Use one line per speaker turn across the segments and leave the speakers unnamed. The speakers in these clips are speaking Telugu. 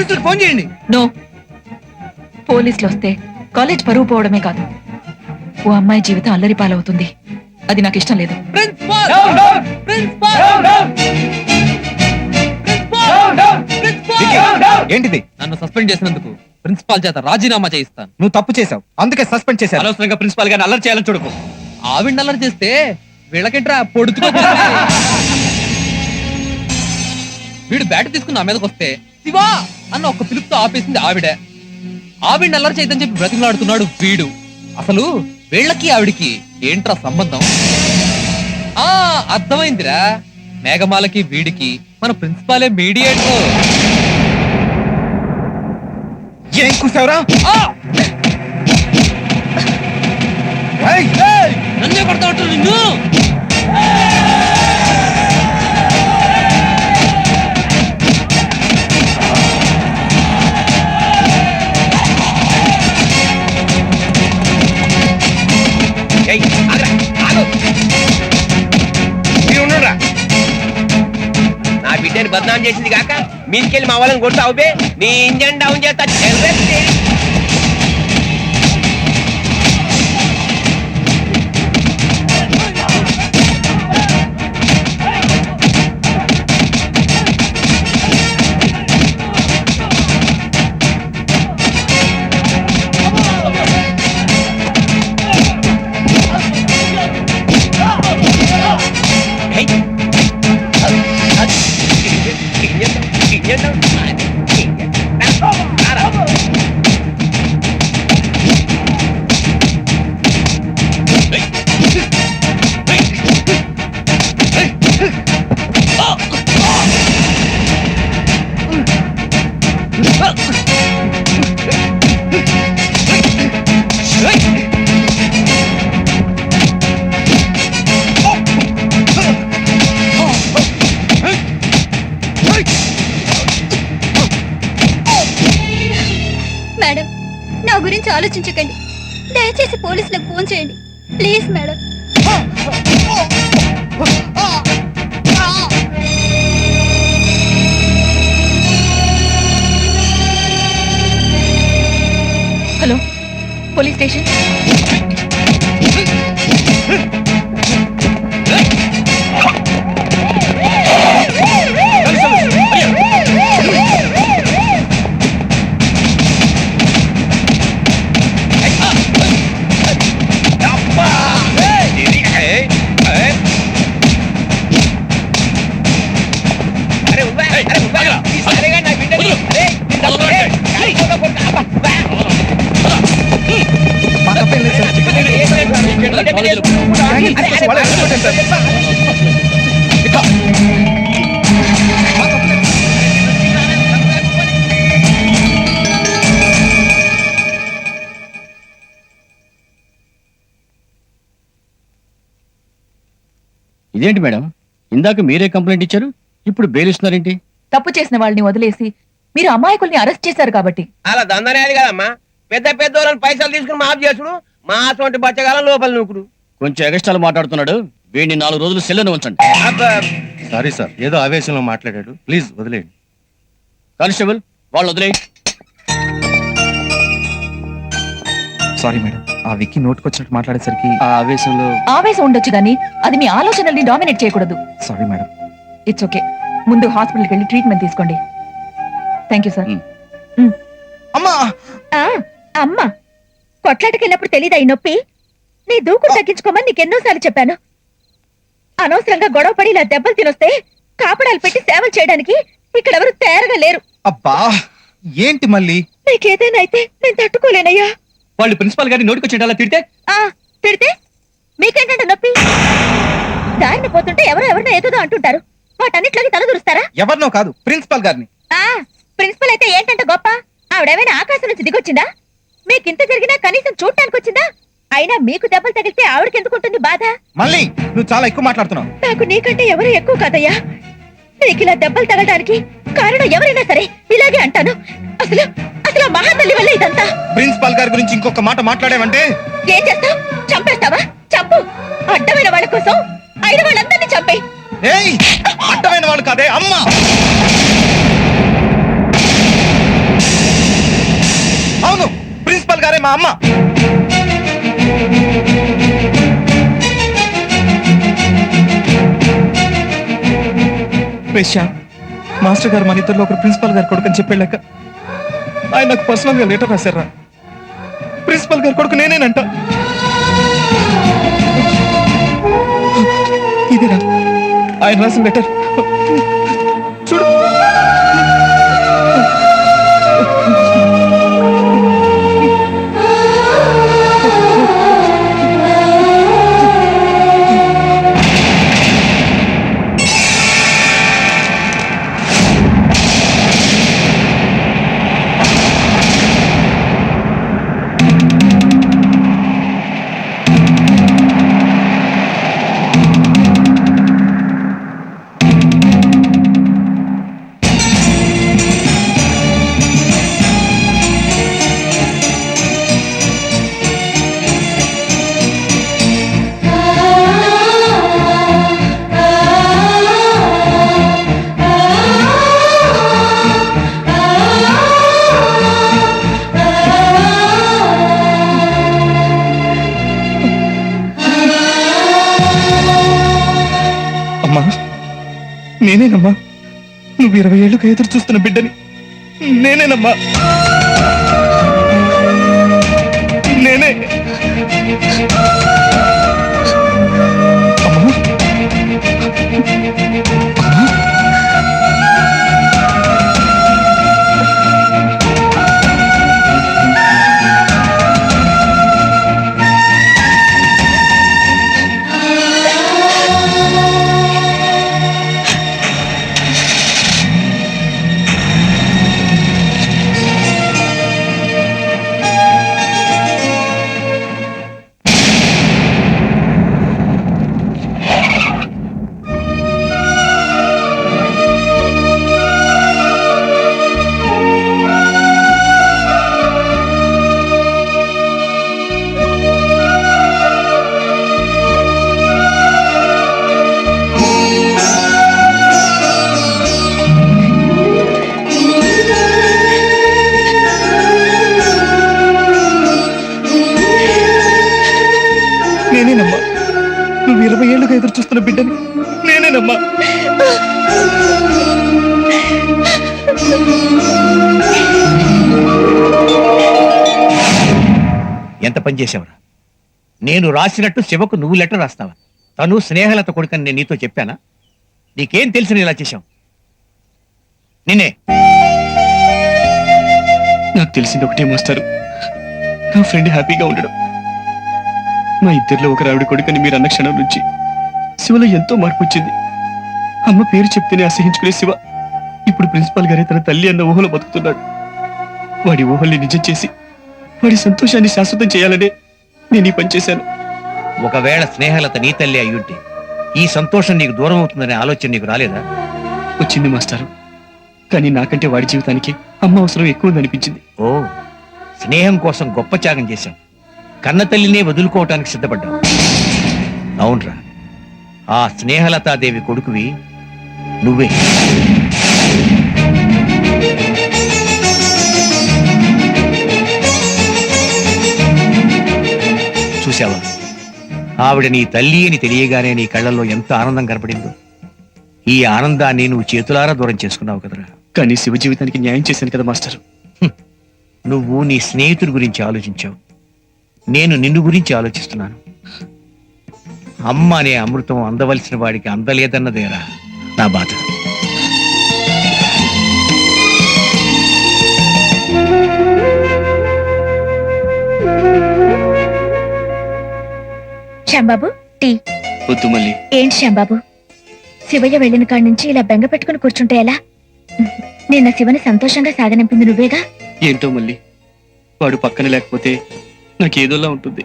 పోలీసులకు ఫోన్ చేయండి.
నో, పోలీసులు వస్తే కాలేజ్ పరువు పోవడమే కాదు, ఓ అమ్మాయి జీవితం అల్లరి పాలవుతుంది. అది నాకు ఇష్టం లేదు.
ఏంటిది?
నన్ను సస్పెండ్ చేసినందుకు ప్రిన్సిపాల్ చేత రాజీనామా చేయిస్తాను.
నువ్వు తప్పు చేసావు, అందుకే సస్పెండ్ చేశాను.
అనవసరంగా ప్రిన్సిపాల్ గారిని అల్లరి చేయాలని చూడకు. ఆవిడ అల్లరి చేస్తే వీళ్ళకేంట్రా పొడుచుకో. వీడు బ్యాట్ తీసుకుని నా మీదకి వస్తే శివా అన్న ఒక్క పిలుపుతో ఆపేసింది ఆవిడ. ఆవిడ అల్లరి చేయదని చెప్పి బ్రతిమలాడుతున్నాడు వీడు. అసలు వీళ్ళకి ఆవిడికి ఏంట్రా సంబంధం? అర్థమైందిరా, మేఘమాలకి వీడికి మన ప్రిన్సిపాలే మీడియేటర్.
ఏం కూసావురా?
నన్నే కొడతా ఉంటారు నిన్ను.
నా బిడ్డని బదనాం చేసింది కాక మీదికెళ్ళి మా వాళ్ళని కొడతావు బే. నీ ఇంజన్ డౌన్ చేస్తా.
మేడం, నా గురించి ఆలోచించకండి. దయచేసి పోలీసులకు ఫోన్ చేయండి please madam.
Hello, police station.
ఇదేంటి మేడం, ఇందాక మీరే కంప్లైంట్ ఇచ్చారు, ఇప్పుడు బెయిల్ ఇస్తున్నారేంటి?
తప్పు చేసిన వాళ్ళని వదిలేసి మీరు అమాయకుల్ని అరెస్ట్ చేశారు కాబట్టి.
అలా దందనేది కదమ్మా. పెద్ద పెద్ద వాళ్ళని పైసలు తీసుకుని మాఫ్ చేసుడు, మా అటువంటి బచ్చగాలం లోపల నూకుడు.
కొంచెం ఎగస్ట్రాలు మాట్లాడుతున్నాడు, వీడిని 4 రోజులు సెల్లును ఉంచండి.
సారీ సార్, ఏదో ఆవేశంలో మాట్లాడాడు, ప్లీజ్ వదిలేయండి.
కానిస్టేబుల్, వాళ్ళు వదిలేయండి.
సారీ మేడం, ఆ విక్కీ నోటుకొచ్చినట్టు మాట్లాడేసరికి
ఆ ఆవేశంలో.
ఆవేశం ఉండొచ్చు కానీ అది మీ ఆలోచనల్ని డామినేట్ చేయకూడదు.
Sorry madam.
ఇట్స్ ఓకే, ముందు హాస్పిటల్కి వెళ్ళి ట్రీట్మెంట్ తీసుకోండి. Thank you sir.
అమ్మా
అమ్మ, కొట్లాటకెళ్ళినప్పుడు తెలీదా ఈ నొప్పి? నీ దూకుడు తగ్గించుకోమని నీకెన్నోసార్లు చెప్పాను. అనవసరంగా గొడవ పడి ఇలా దెబ్బలు తినొస్తే కాపడాలు పెట్టి సేవలు చేయడానికి ఇక్కడెవరు తయారుగా లేరు.
అబ్బా ఏంటి మళ్ళీ?
నీకేదైనా అయితే నేను తట్టుకోలేనయ్యా.
వాళ్ళు ప్రిన్సిపాల్ గారిని నోటికొచ్చేటలా తిడితే
తిడితే మీకేంటంటే నొప్పి? దారిని పోతుంటే ఎవరినో ఏదో అంటుంటారు, వాటన్నిట్లోకి తలదూరుస్తారా?
ఎవరినో కాదు, ప్రిన్సిపాల్ గారిని.
ప్రిన్సిపల్ అయితే ఏంటంటే గొప్ప? ఆవిడేమైనా ఆకాశం నుంచి దిగొచ్చిందా? మీకింత జరిగినా కనీసం చూడటానికి వచ్చిందా? అయినా మీకు దెబ్బలు తగిలితే ఆవిడకెందుకుంటుంది బాధ?
మళ్ళీ నువ్వు చాలా ఎక్కువ మాట్లాడుతున్నావు.
నాకు నీకంటే ఎవరు ఎక్కువ కాదయ్యా. నీకు ఇలా దెబ్బలు తగలడానికి కారణం ఎవరైనా సరే ఇలాగే అంటాను. అసలు అసలు ఆ మహాతల్లి వల్ల ఇదంతా.
ప్రిన్సిపాల్ గారి గురించి ఇంకొక మాట మాట్లాడావంటే
ఏం చేస్తావు? చంపేస్తావా? చంపు. అడ్డమైన వాళ్ళ కోసం అయిన వాళ్ళందరినీ చంపే.
అడ్డమైన వాళ్ళు కాదే అమ్మా. గారే మా అమ్మ. శ్యామ్, మాస్టర్ గారు మన ఇద్దరిలో ఒకరు ప్రిన్సిపాల్ గారు కొడుకు అని చెప్పాక ఆయన నాకు పర్సనల్ గా లెటర్ రాశారా. ప్రిన్సిపాల్ గారు కొడుకు నేనేనంట. ఇదేనా ఆయన రాసిన లెటర్? చూడు. అమ్మా, నేనేనమ్మా నువ్వు 20 ఏళ్ళుగా ఎదురు చూస్తున్న బిడ్డని. నేనేనమ్మా, నేనే. అమ్మా, నేనేనమ్మా నువ్వు 20 ఏళ్ళుగా ఎదురు చూస్తున్న బిడ్డని. నేనేనమ్మా.
ఎంత పని చేసావురా? నేను రాసినట్టు శివకు నువ్వు లెటర్ రాస్తావా? తను స్నేహలత కొడుకని నేను నీతో చెప్పానా? నీకేం తెలిసి ఇలా చేశావు? నిన్నే.
నాకు తెలిసింది ఒకటే మాస్టారు, నా ఫ్రెండ్ హ్యాపీగా ఉండడం. మా ఇద్దరిలో ఒకరు ఆవిడ కొడుకని మీరు అన్న క్షణం నుంచి శివలో ఎంతో మార్పు వచ్చింది. అమ్మ పేరు చెప్తేనే అసహించుకునే శివ ఇప్పుడు ప్రిన్సిపాల్ గారే తన తల్లి అన్న ఊహలో బతుకుతున్నాడు. వాడి ఊహల్ని నిజం చేసి వాడి సంతోషాన్ని శాశ్వతం చేయాలనే నేను ఈ పని చేశాను.
ఒకవేళ స్నేహలత నీ తల్లి అయ్యుంటే ఈ సంతోషం నీకు దూరం అవుతుందనే ఆలోచన నీకు రాలేదా?
వచ్చింది మాస్టారు, కానీ నాకంటే వాడి జీవితానికి అమ్మ అవసరం ఎక్కువ ఉందనిపించింది.
ఓ, స్నేహం కోసం గొప్ప త్యాగం చేశాం. కన్న తల్లినే వదులుకోవటానికి సిద్ధపడ్డావు. అవునరా, ఆ స్నేహలతాదేవి కొడుకువి నువ్వే. చూసావా, ఆవిడ నీ తల్లి అని తెలియగానే నీ కళ్ళల్లో ఎంత ఆనందం కనపడిందో. ఈ ఆనందాన్ని నువ్వు చేతులారా దూరం చేసుకున్నావు కదరా.
కానీ శివ జీవితానికి న్యాయం చేశాను కదా మాస్టారు.
నువ్వు నీ స్నేహితుడి గురించి ఆలోచించావు, నేను నిన్ను గురించి ఆలోచిస్తున్నాను. అమ్మ అనే అమృతం అందవలసిన వాడికి అందలేదన్నదేరా నా బాధ.
శ్యాంబాబు, టీ.
వద్దు మళ్ళీ.
ఏంటి శ్యాంబాబు, శివయ్య వెళ్ళిన కాడి నుంచి ఇలా బెంగ పెట్టుకుని కూర్చుంటే ఎలా? నిన్న శివని సంతోషంగా సాగనంపింది నువ్వేగా.
ఏంటో మళ్ళీ, వాడు పక్కన లేకపోతే నాకేదోలా ఉంటుంది.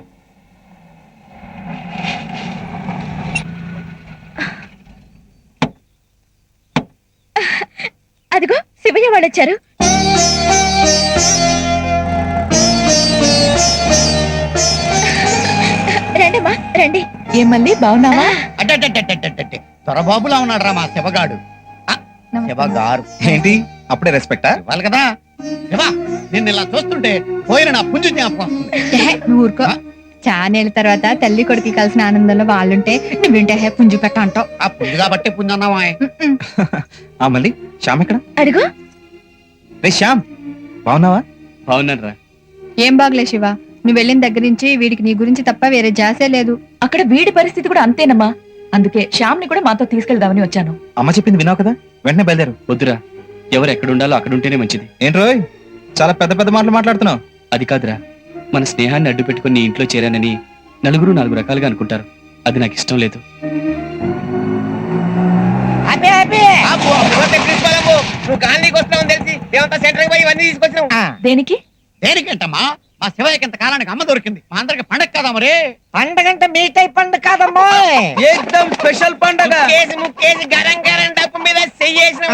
అదిగో శివయ్య వాళ్ళొచ్చారు. రండమ్మా రండి.
ఏమల్లి బాగున్నావా?
అడ్డడ్డడ్డడ్డడ్డడ్డే. దొరబాబులా ఉన్నాడు రా మా శివగాడు. శివగారు
ఏంటి అప్పుడే రెస్పెక్టా?
ఇవ్వాలి కదా. నిన్ను ఇలా చూస్తుంటే పోయిన నా పుంజు జ్ఞాపకం వస్తుంది.
నువ్వు ఊరుకో. చానేళ్ళ తర్వాత తల్లి కొడుకు కలిసిన ఆనందంలో వాళ్ళుంటే నువ్వింటే పుంజు పెట్ట అంటావు.
ఆ పుంజు కాబట్టి పుంజు అన్నావా?
ఆ మళ్ళీ శ్యామ్ ఎక్కడ?
అడుగు.
రే శ్యామ్, బాగున్నావా? బాగున్నాను రా.
ఏం బాగులే శివ, నువ్వు వెళ్ళిన దగ్గర నుంచి వీడికి నీ గురించి తప్ప వేరే జాసే లేదు.
అక్కడ వీడి పరిస్థితి కూడా అంతేనమ్మా. అందుకే శ్యామ్ని కూడా మాతో తీసుకెళ్దామని వచ్చాను.
అమ్మ చెప్పింది విన్నావు కదా, వెంటనే బయలుదేరు. వద్దురా, ఎవరు ఎక్కడ ఉండాలో అక్కడ ఉంటేనే మంచిది. ఏంట్రోయ్ చాలా పెద్ద పెద్ద మాటలు మాట్లాడుతున్నావు? అది కాదురా, మన స్నేహాన్ని అడ్డు పెట్టుకుని నీ ఇంట్లో చేరానని నలుగురు నాలుగు రకాలుగా అనుకుంటారు. అది నాకు ఇష్టం లేదు.
ప్రిన్సిపల్ అమ్ము, నువ్వు గాంధీకి వస్తున్నావు తెలిసి మేమంతా సెంటర్ పోయి ఇవన్నీ తీసుకొచ్చినాం.
దేనికి?
దేనికేంటమ్మా? మా శివయ్యకి ఇంత కాలానికి అమ్మ దొరికింది. మా అందరికి పండగ కదా మరి.
పండగంటే మీ టైప్ పండుగ కాదమ్మా,
ఏకదం స్పెషల్ పండగ.
ముక్కేసి గరం గరం డప్పు మీద చెయ్యేసిన